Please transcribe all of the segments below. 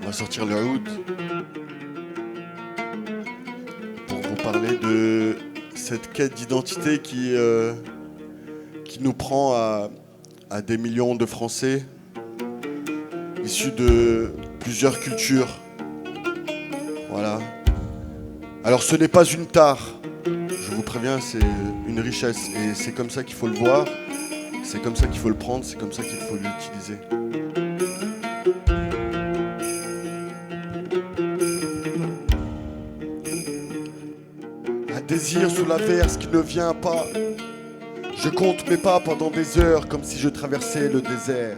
va sortir le oud pour vous parler de cette quête d'identité qui nous prend à des millions de Français issus de plusieurs cultures. Voilà. Alors ce n'est pas une tare, je vous préviens, c'est une richesse et c'est comme ça qu'il faut le voir, c'est comme ça qu'il faut le prendre, c'est comme ça qu'il faut l'utiliser. Un désir sous l'averse qui ne vient pas. Je compte mes pas pendant des heures comme si je traversais le désert.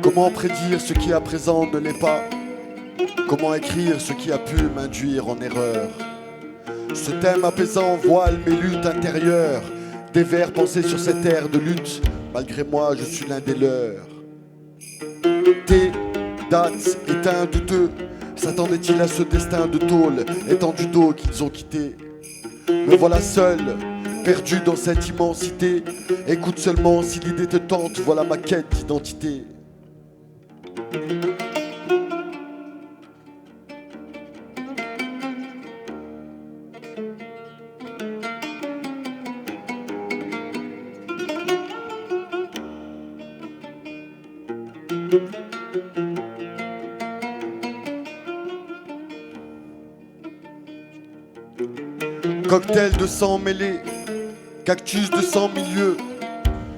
Comment prédire ce qui à présent ne l'est pas? Comment écrire ce qui a pu m'induire en erreur? Ce thème apaisant voile mes luttes intérieures. Des vers pensés sur cette ère de lutte. Malgré moi, je suis l'un des leurs. Tes dates éteints douteux. S'attendaient-ils à ce destin de tôle étant du dos qu'ils ont quitté? Me voilà seul, perdu dans cette immensité. Écoute seulement si l'idée te tente. Voilà ma quête d'identité. Cocktail de sang mêlé, cactus de 100 milieux.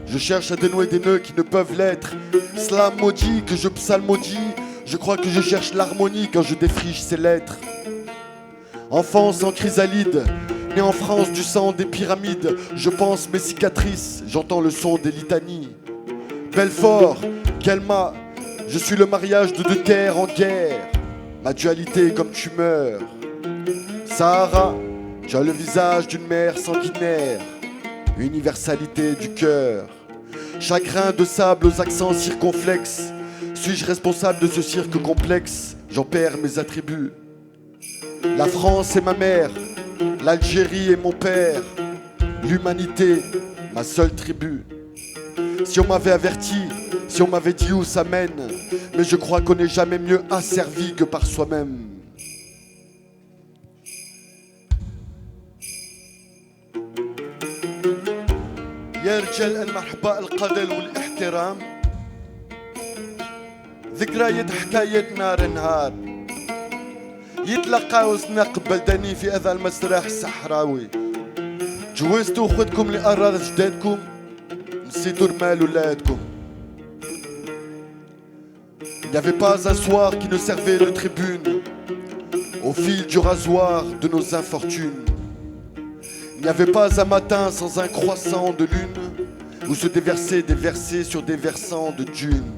Je cherche à dénouer des nœuds qui ne peuvent l'être. Slam maudit que je psalmodie. Je crois que je cherche l'harmonie quand je défriche ces lettres. Enfance en chrysalide, né en France du sang des pyramides. Je pense mes cicatrices, j'entends le son des litanies. Belfort, Kelma, je suis le mariage de deux terres en guerre. Ma dualité comme tumeur. Sahara, tu as le visage d'une mère sanguinaire. Universalité du cœur. Chagrin de sable aux accents circonflexes. Suis-je responsable de ce cirque complexe? J'en perds mes attributs. La France est ma mère. L'Algérie est mon père. L'humanité, ma seule tribu. Si on m'avait averti, si on m'avait dit où ça mène, mais je crois qu'on n'est jamais mieux asservi que par soi-même. يا رجال المرحبا القدر والاحترام ذكريات حكاية نار نهار يتلقاو سناق بلداني في هذا المسرح الصحراوي جوزتوا خوتكم لأراض جدادكم نسيتوا رمال ولادكم. Il n'y avait pas un soir qui ne servait de tribune au fil du rasoir de nos infortunes. Il n'y avait pas un matin sans un croissant de lune où se déversaient des versets sur des versants de dunes.